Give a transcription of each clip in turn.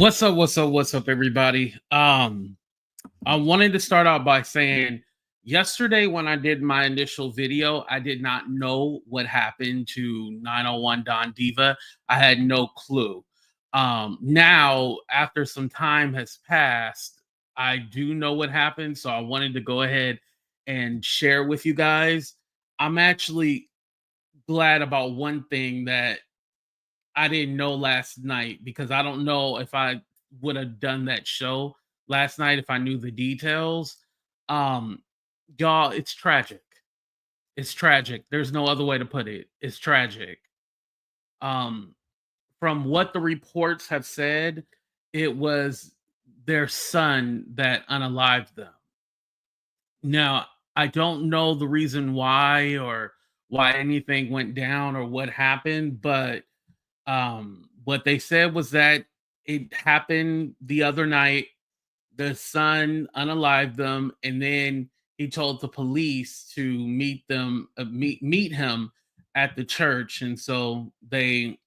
What's up, everybody? I wanted to start out by saying yesterday when I did my initial video, I did not know what happened to 901 Don Diva. I had no clue. Now, after some time has passed, I do know what happened. So I wanted to go ahead and share with you guys. I'm actually glad about one thing that I didn't know last night because I don't know if I would have done that show last night if I knew the details. Um, y'all, it's tragic. It's tragic. There's no other way to put it. It's tragic. Um, from what the reports have said, it was their son that unalived them. Now, I don't know the reason why or why anything went down or what happened, but what they said was that it happened the other night. The son unalived them, and then he told the police to meet him at the church, and so they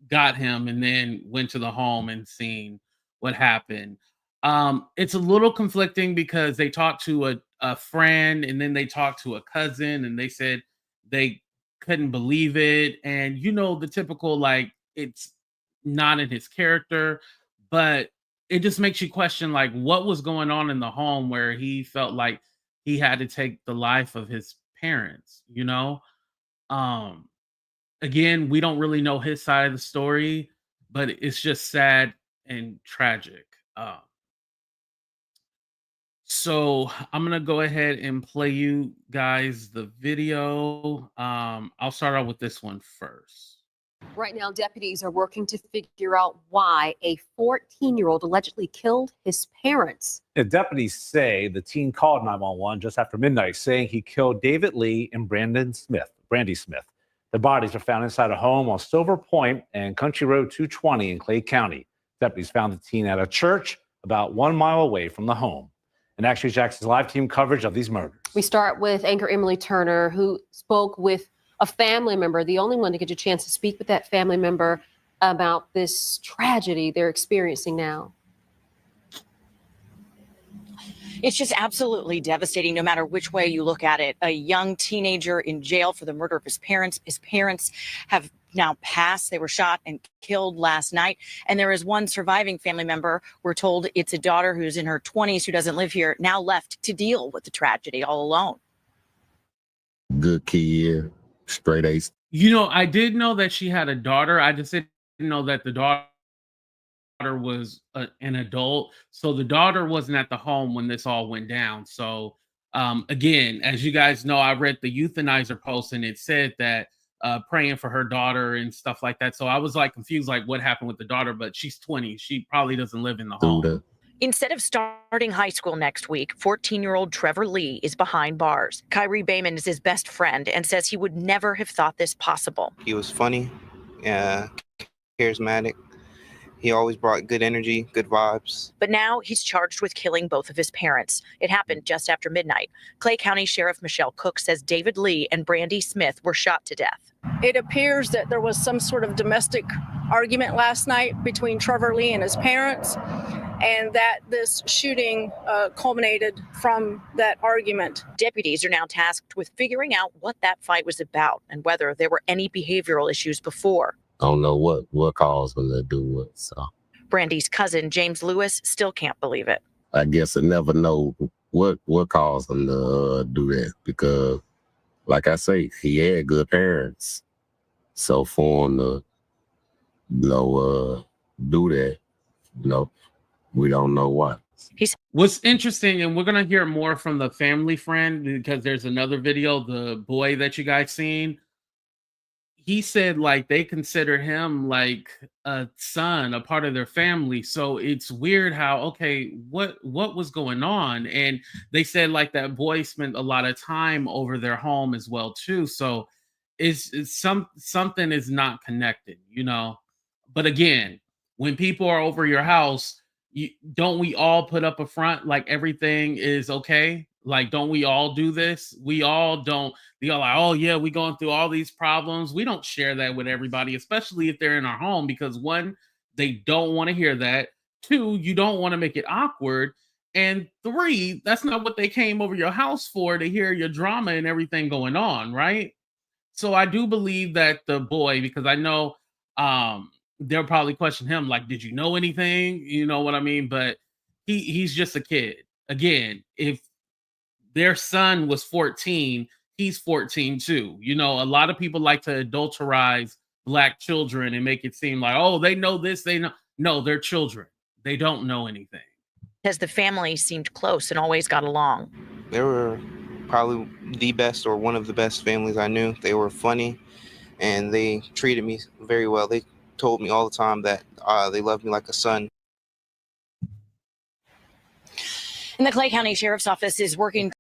got him and then went to the home and seen what happened. It's a little conflicting because they talked to a friend and then they talked to a cousin and they said they couldn't believe it. And you know, the typical like it's not in his character, but it just makes you question like what was going on in the home where he felt like he had to take the life of his parents, you know? Um Again, we don't really know his side of the story, but it's just sad and tragic. So I'm gonna go ahead and play you guys the video. I'll start out with this one first. Right now, deputies are working to figure out why a 14-year-old allegedly killed his parents. The deputies say the teen called 911 just after midnight, saying he killed David Lee and Brandi Smith. The bodies were found inside a home on Silver Point and Country Road 220 in Clay County. Deputies found the teen at a church about 1 mile away from the home. And Action Jackson's live team coverage of these murders. We start with anchor Emily Turner, who spoke with a family member, the only one to get a chance to speak with that family member about this tragedy they're experiencing now. It's just absolutely devastating, no matter which way you look at it. A young teenager in jail for the murder of his parents. His parents have now passed. They were shot and killed last night. And there is one surviving family member. We're told it's a daughter who's in her 20s who doesn't live here, now left to deal with the tragedy all alone. Good kid, straight A's. You know, I did know that she had a daughter. I just didn't know that the daughter was an adult. So the daughter wasn't at the home when this all went down. So again, as you guys know, I read the euthanizer post and it said that praying for her daughter and stuff like that. So I was like confused, like what happened with the daughter, but she's 20. She probably doesn't live in the home. Instead of starting high school next week, 14-year-old Trevor Lee is behind bars. Kyrie Bayman is his best friend and says he would never have thought this possible. He was funny, charismatic. He always brought good energy, good vibes. But now he's charged with killing both of his parents. It happened just after midnight. Clay County Sheriff Michelle Cook says David Lee and Brandi Smith were shot to death. It appears that there was some sort of domestic argument last night between Trevor Lee and his parents, and that this shooting culminated from that argument. Deputies are now tasked with figuring out what that fight was about and whether there were any behavioral issues before. I don't know what caused them to do it. So Brandi's cousin, James Lewis, still can't believe it. I guess I never know what caused them to do that because, like I say, he had good parents. So for him to, do that, we don't know why. What's interesting, and we're gonna hear more from the family friend because there's another video, the boy that you guys seen. He said like they consider him like a son, a part of their family. So it's weird how, okay, what was going on? And they said like that boy spent a lot of time over their home as well too. So it's something is not connected, you know. But again, when people are over your house, don't we all put up a front like everything is okay? Like, don't we all do this? We all don't. We all like, oh yeah, we going through all these problems. We don't share that with everybody, especially if they're in our home, because one, they don't want to hear that. 2, you don't want to make it awkward. And 3, that's not what they came over your house for, to hear your drama and everything going on, right? So I do believe that the boy, because I know they'll probably question him, like, did you know anything? You know what I mean? But he's just a kid. Again, if their son was 14, he's 14 too. You know, a lot of people like to adulterize black children and make it seem like, oh, they know this, they know. No, they're children. They don't know anything. As the family seemed close and always got along. They were probably the best or one of the best families I knew. They were funny and they treated me very well. They told me all the time that they loved me like a son. And the Clay County Sheriff's Office is working.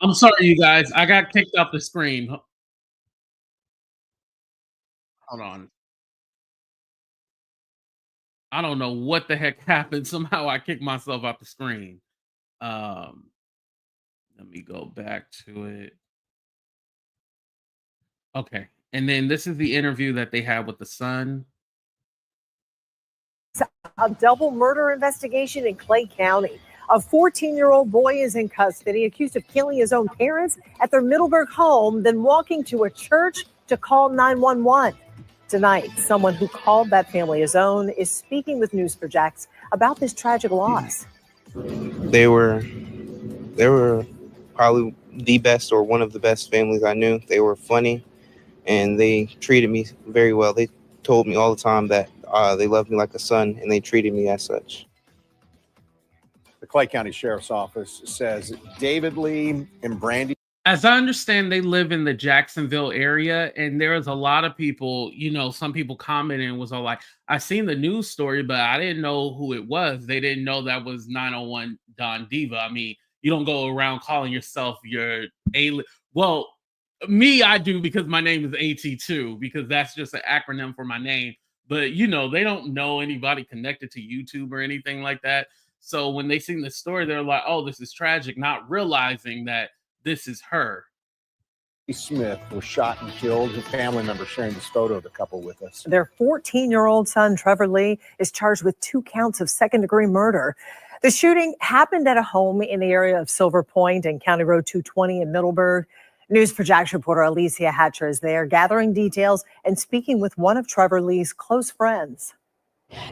I'm sorry, you guys. I got kicked off the screen. Hold on. I don't know what the heck happened. Somehow I kicked myself off the screen. Let me go back to it. Okay. And then this is the interview that they had with the son. A double murder investigation in Clay County. A 14-year-old boy is in custody, accused of killing his own parents at their Middleburg home, then walking to a church to call 911. Tonight, someone who called that family his own is speaking with News4Jax about this tragic loss. They were probably the best or one of the best families I knew. They were funny and they treated me very well. They told me all the time that they loved me like a son and they treated me as such. The Clay County Sheriff's Office says David Lee and Brandi. As I understand, they live in the Jacksonville area, and there's a lot of people, you know, some people commented and was all like, I seen the news story, but I didn't know who it was. They didn't know that was 901DonDiva. I mean, you don't go around calling yourself your well, me, I do, because my name is AT2, because that's just an acronym for my name. But, you know, they don't know anybody connected to YouTube or anything like that. So when they seen the story, they're like, oh, this is tragic, not realizing that this is her. Smith was shot and killed. A family member sharing this photo of the couple with us. Their 14-year-old son, Trevor Lee, is charged with 2 counts of second-degree murder. The shooting happened at a home in the area of Silver Point and County Road 220 in Middleburg. News4Jax reporter Alicia Hatcher is there gathering details and speaking with one of Trevor Lee's close friends.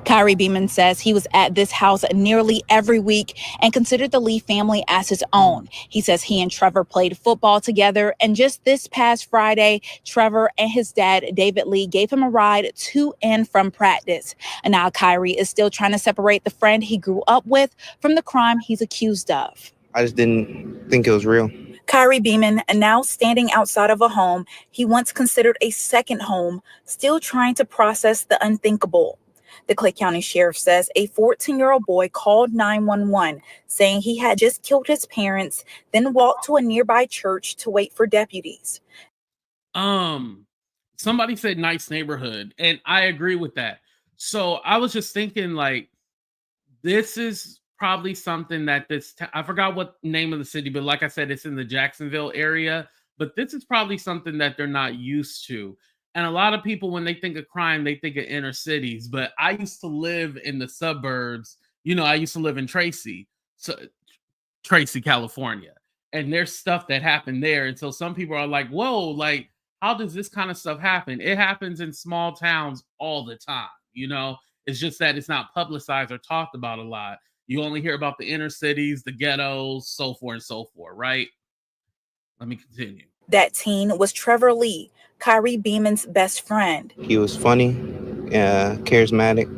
Kyrie Beeman says he was at this house nearly every week and considered the Lee family as his own. He says he and Trevor played football together, and just this past Friday, Trevor and his dad, David Lee, gave him a ride to and from practice. And now Kyrie is still trying to separate the friend he grew up with from the crime he's accused of. I just didn't think it was real. Kyrie Beeman, now standing outside of a home he once considered a second home, still trying to process the unthinkable. The Clay County Sheriff says a 14-year-old boy called 911 saying he had just killed his parents, then walked to a nearby church to wait for deputies. Somebody said nice neighborhood, and I agree with that. So I was just thinking, like, this is probably something that I forgot what name of the city, but like I said, it's in the Jacksonville area. But this is probably something that they're not used to. And a lot of people, when they think of crime, they think of inner cities. But I used to live in the suburbs. You know, I used to live in Tracy, California. And there's stuff that happened there. And so some people are like, whoa, like, how does this kind of stuff happen? It happens in small towns all the time. You know, it's just that it's not publicized or talked about a lot. You only hear about the inner cities, the ghettos, so forth and so forth, right? Let me continue. That teen was Trevor Lee, Kyrie Beeman's best friend. He was funny, charismatic.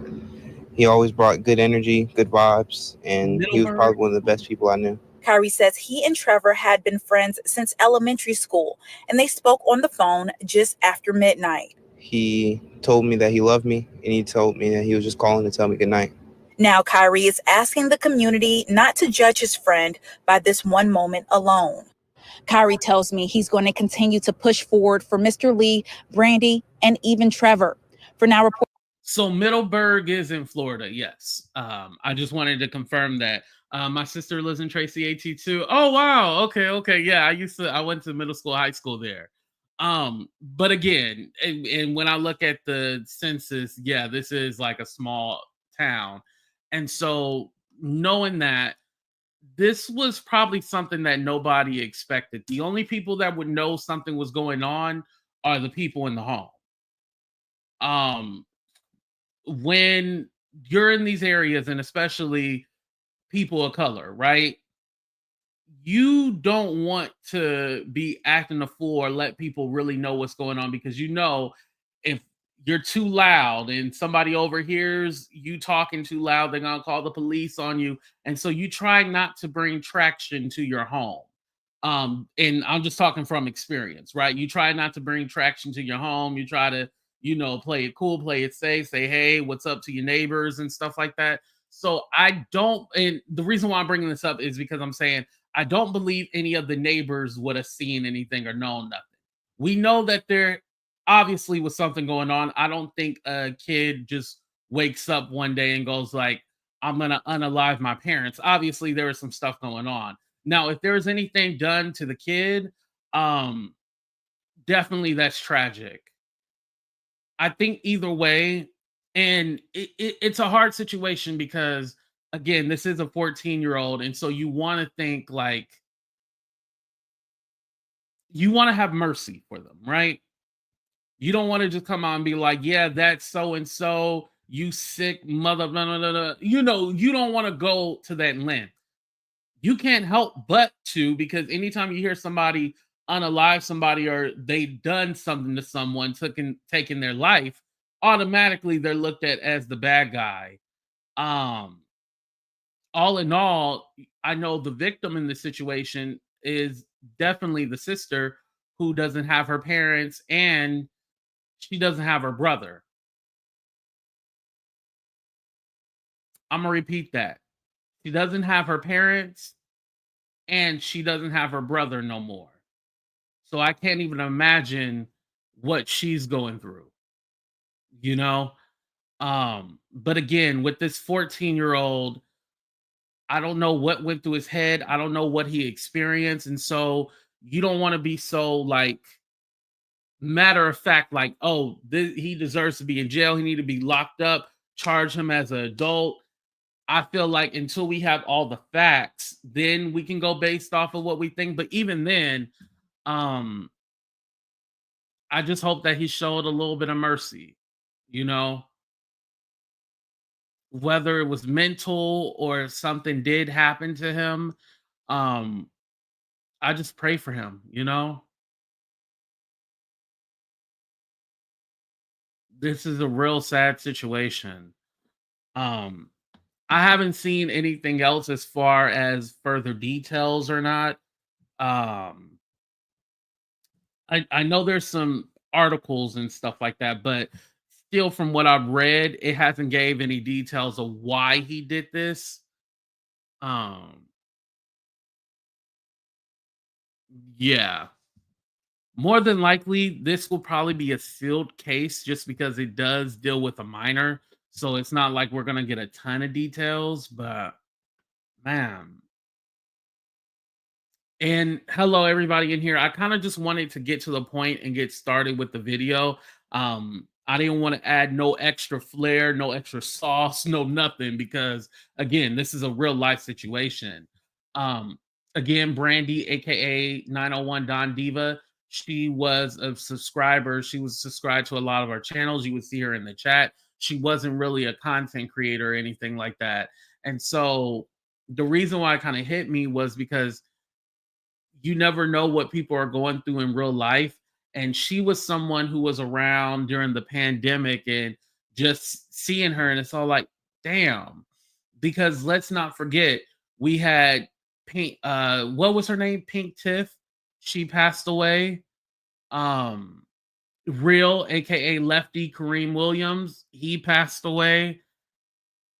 He always brought good energy, good vibes, and he was probably one of the best people I knew. Kyrie says he and Trevor had been friends since elementary school, and they spoke on the phone just after midnight. He told me that he loved me, and he told me that he was just calling to tell me goodnight. Now Kyrie is asking the community not to judge his friend by this one moment alone. Kyrie tells me he's going to continue to push forward for Mr. Lee, Brandi, and even Trevor. For now, So Middleburg is in Florida. Yes. I just wanted to confirm that. My sister lives in Tracy AT2. Oh wow. Okay. Yeah, I went to middle school, high school there. But again, and when I look at the census, yeah, this is like a small town. And so knowing that, this was probably something that nobody expected. The only people that would know something was going on are the people in the home. Um, when you're in these areas, and especially people of color, right? You don't want to be acting a fool or let people really know what's going on, because if you're too loud and somebody overhears you talking too loud, they're gonna call the police on you. And so you try not to bring traction to your home. And I'm just talking from experience, right? You try not to bring traction to your home. You try to, play it cool, play it safe, say, hey, what's up to your neighbors and stuff like that. So I don't, and the reason why I'm bringing this up is because I'm saying I don't believe any of the neighbors would have seen anything or known nothing. We know that there obviously was something going on. I don't think a kid just wakes up one day and goes like, I'm gonna unalive my parents. Obviously, there was some stuff going on. Now, if there was anything done to the kid, um, definitely that's tragic. I think either way, and it's a hard situation because again, this is a 14-year-old, and so you want to think like you want to have mercy for them, right? You don't want to just come out and be like, yeah, that's so and so, you sick mother, blah, blah, blah, blah. You don't want to go to that length. You can't help but to, because anytime you hear somebody unalive somebody or they done something to someone, taken their life, automatically they're looked at as the bad guy. Um, all in all, I know the victim in this situation is definitely the sister who doesn't have her parents and she doesn't have her brother. I'm gonna repeat that. She doesn't have her parents and she doesn't have her brother no more. So I can't even imagine what she's going through, you know? But again, with this 14-year-old, I don't know what went through his head. I don't know what he experienced. And so you don't want to be so like matter of fact, like, oh, he deserves to be in jail. He need to be locked up, charge him as an adult. I feel like until we have all the facts, then we can go based off of what we think. But even then, um, I just hope that he showed a little bit of mercy, you know, whether it was mental or something did happen to him. Um, I just pray for him, you know. This is a real sad situation. Um, I haven't seen anything else as far as further details or not. Um, I know there's some articles and stuff like that, but still from what I've read, it hasn't gave any details of why he did this. Um, yeah. More than likely, this will probably be a sealed case just because it does deal with a minor. So it's not like we're gonna get a ton of details, but man. And hello, everybody in here. I kind of just wanted to get to the point and get started with the video. I didn't want to add no extra flair, no extra sauce, no nothing, because again, this is a real life situation. Um, again, Brandi, aka 901DonDiva, she was a subscriber. She was subscribed to a lot of our channels. You would see her in the chat. She wasn't really a content creator or anything like that. And so the reason why it kind of hit me was because you never know what people are going through in real life. And she was someone who was around during the pandemic, and just seeing her, and it's all like, damn. Because let's not forget, we had Pink, what was her name? Pink Tiff. She passed away. Real, aka Lefty Kareem Williams, he passed away.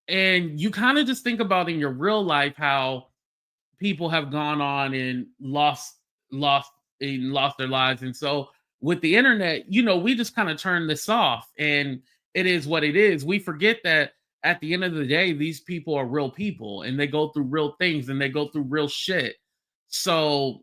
And you kind of just think about in your real life how people have gone on and lost lost their lives. And so with the internet, we just kind of turn this off, and it is what it is. We forget that at the end of the day, these people are real people and they go through real things and they go through real shit. So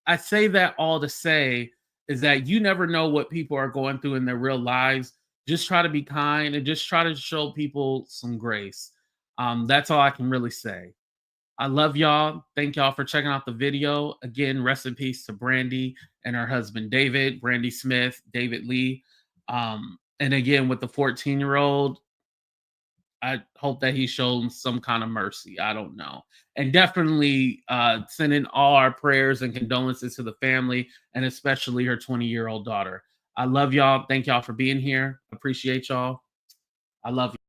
I say that all to say is that you never know what people are going through in their real lives. Just try to be kind and just try to show people some grace. That's all I can really say. I love y'all. Thank y'all for checking out the video. Again, rest in peace to Brandi and her husband, David, Brandi Smith, David Lee. And again, with the 14-year-old, I hope that he shows some kind of mercy. I don't know. And definitely sending all our prayers and condolences to the family and especially her 20-year-old daughter. I love y'all. Thank y'all for being here. Appreciate y'all. I love you.